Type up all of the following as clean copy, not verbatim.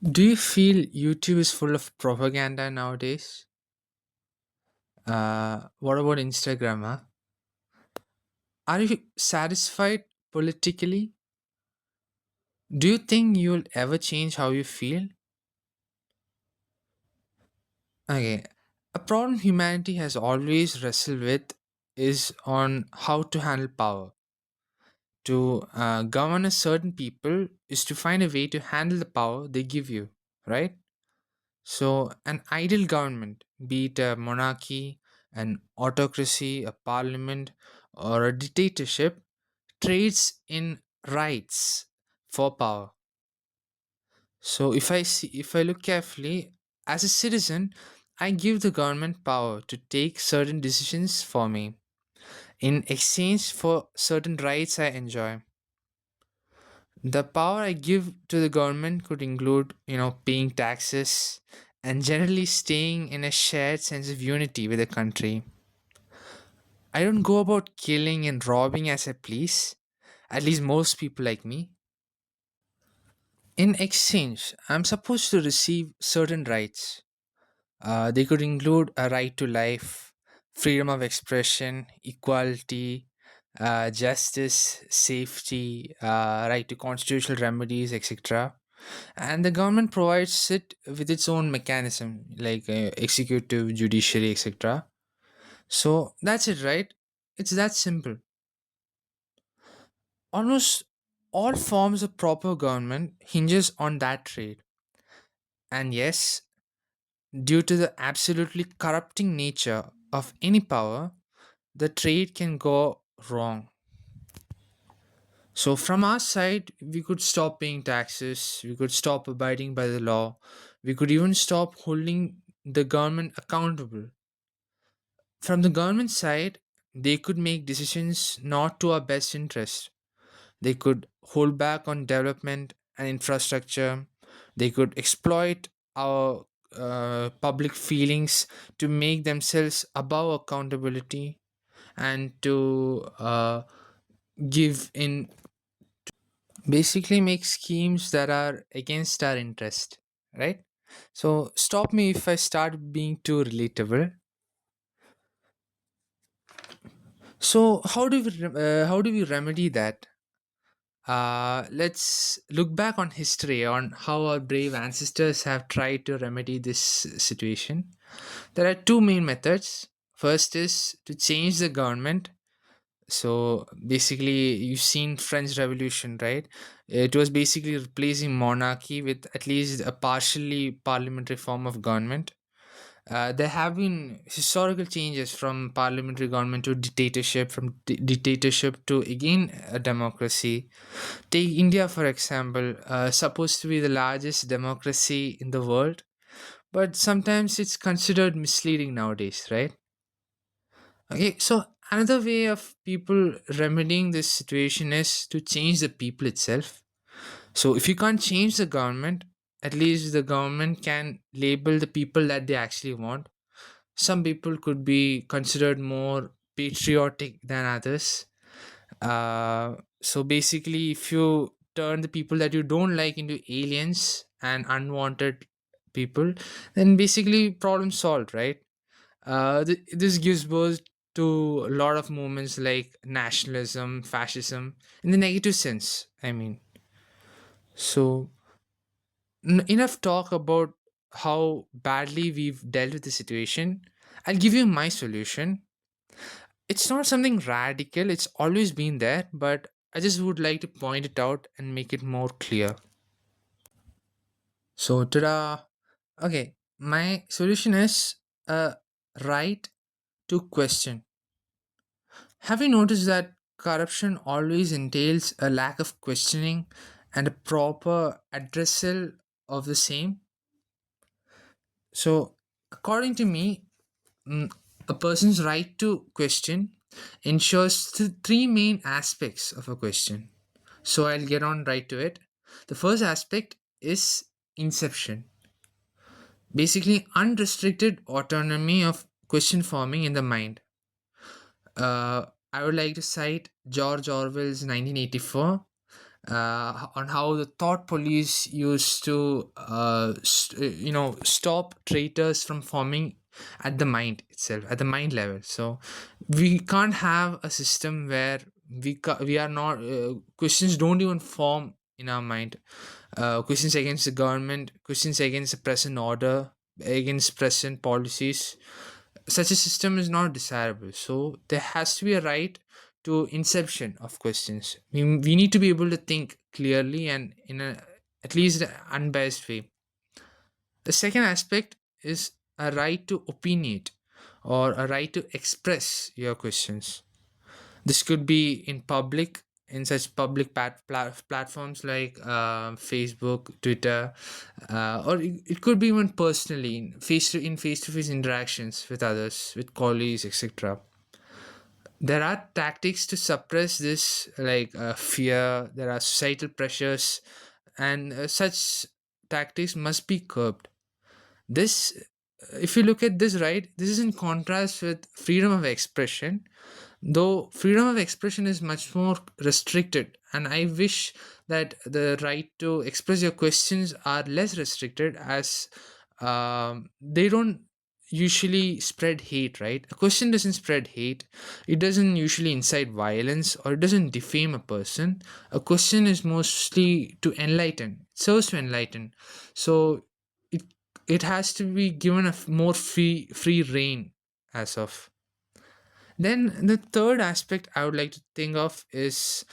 Do you feel YouTube is full of propaganda nowadays? What about Instagram? Huh? Are you satisfied politically? Do you think you'll ever change how you feel? Okay, a problem humanity has always wrestled with is on how to handle power. To govern a certain people is to find a way to handle the power they give you, right? So, an ideal government, be it a monarchy, an autocracy, a parliament, or a dictatorship, trades in rights for power. So, if I look carefully, as a citizen, I give the government power to take certain decisions for me in exchange for certain rights I enjoy. The power I give to the government could include, paying taxes and generally staying in a shared sense of unity with the country. I don't go about killing and robbing as I please, at least most people like me. In exchange, I'm supposed to receive certain rights. They could include a right to life, freedom of expression, equality, justice, safety, right to constitutional remedies, etc. And the government provides it with its own mechanism like executive, judiciary, etc. So that's it, right? It's that simple. Almost all forms of proper government hinges on that trade. And yes, due to the absolutely corrupting nature of any power, the trade can go wrong. So, from our side, we could stop paying taxes, we could stop abiding by the law, we could even stop holding the government accountable. From the government side, they could make decisions not to our best interest. They could hold back on development and infrastructure. They could exploit our public feelings to make themselves above accountability and to give in, basically make schemes that are against our interest, right? So stop me if I start being too relatable. So how do we remedy that? Let's look back on history on how our brave ancestors have tried to remedy this situation. There are two main methods. First is to change the government. So basically, you've seen French Revolution, right? It was basically replacing monarchy with at least a partially parliamentary form of government. There have been historical changes from parliamentary government to dictatorship, from dictatorship to again a democracy. Take India, for example, supposed to be the largest democracy in the world, but sometimes it's considered misleading nowadays, right? Okay, so another way of people remedying this situation is to change the people itself. So if you can't change the government, at least the government can label the people that they actually want. Some people could be considered more patriotic than others. So basically, if you turn the people that you don't like into aliens and unwanted people, then basically problem solved, right? This gives birth to a lot of movements like nationalism, fascism, in the negative sense. I mean, so enough talk about how badly we've dealt with the situation. I'll give you my solution. It's not something radical, it's always been there, but I just would like to point it out and make it more clear. So, ta-da! Okay, my solution is a right to question. Have you noticed that corruption always entails a lack of questioning and a proper addressal of the same? So, according to me, a person's right to question ensures three main aspects of a question. So, I'll get on right to it. The first aspect is inception, basically, unrestricted autonomy of question forming in the mind. I would like to cite George Orwell's 1984. on how the thought police used to stop traitors from forming at the mind itself, at the mind level. So we can't have a system where we are not questions don't even form in our mind. Questions against the government, questions against the present order, against present policies. Such a system is not desirable. So there has to be a right to inception of questions. We need to be able to think clearly and in a at least unbiased way. The second aspect is a right to opinionate or a right to express your questions. This could be in public, in such public platforms like Facebook, Twitter, or it could be even personally in face-to-face interactions with others, with colleagues, etc. There are tactics to suppress this, like fear. There are societal pressures, and such tactics must be curbed. This, if you look at this, right, this is in contrast with freedom of expression, though freedom of expression is much more restricted, and I wish that the right to express your questions are less restricted, as they don't usually spread hate. Right, a question doesn't spread hate, it doesn't usually incite violence, or it doesn't defame a person. A question is mostly to enlighten, it serves to enlighten. So it it has to be given a more free reign as of. Then the third aspect I would like to think of is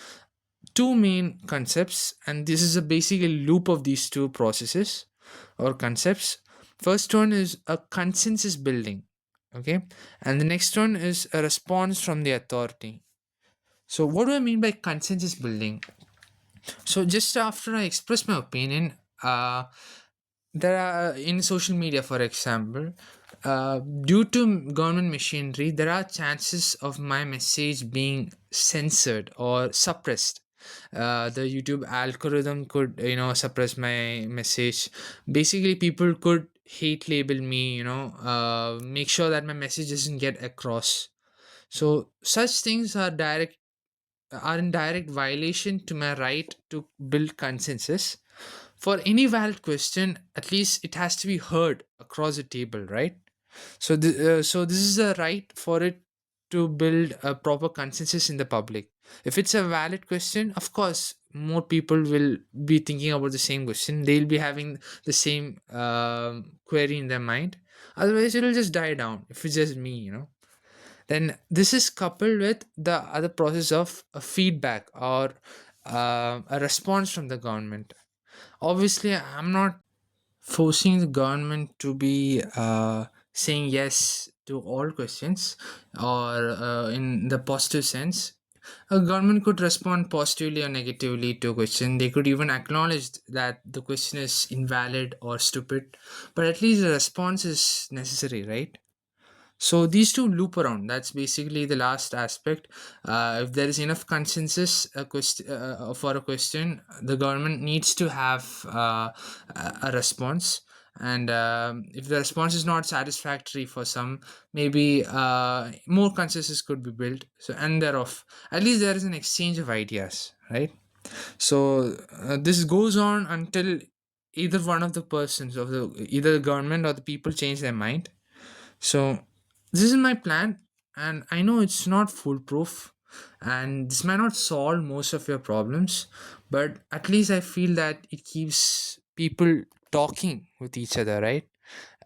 two main concepts, and this is a basically loop of these two processes or concepts. First one is a consensus building, okay, and the next one is a response from the authority. So what do I mean by consensus building? So just after I express my opinion, there are in social media, for example, due to government machinery, there are chances of my message being censored or suppressed. The YouTube algorithm could, suppress my message. Basically, people could hate label me, make sure that my message doesn't get across. So such things are in direct violation to my right to build consensus. For any valid question, at least it has to be heard across the table, right? So this is a right for it to build a proper consensus in the public. If it's a valid question, of course more people will be thinking about the same question, they'll be having the same query in their mind. Otherwise it'll just die down if it's just me, then this is coupled with the other process of a feedback or a response from the government. Obviously I'm not forcing the government to be saying yes to all questions, or in the positive sense. A government could respond positively or negatively to a question. They could even acknowledge that the question is invalid or stupid, but at least the response is necessary, right? So these two loop around. That's basically the last aspect. If there is enough consensus for a question, the government needs to have a response. And if the response is not satisfactory for some, maybe more consensus could be built. So and thereof, at least there is an exchange of ideas, right? So this goes on until either one of the persons of the either the government or the people change their mind. So this is my plan, and I know it's not foolproof, and this might not solve most of your problems, but at least I feel that it keeps people talking with each other, right?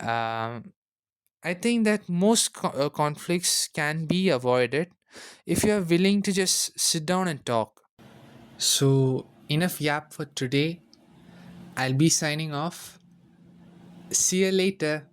Um, I think that most conflicts can be avoided if you are willing to just sit down and talk. So, enough yap for today. I'll be signing off. See you later.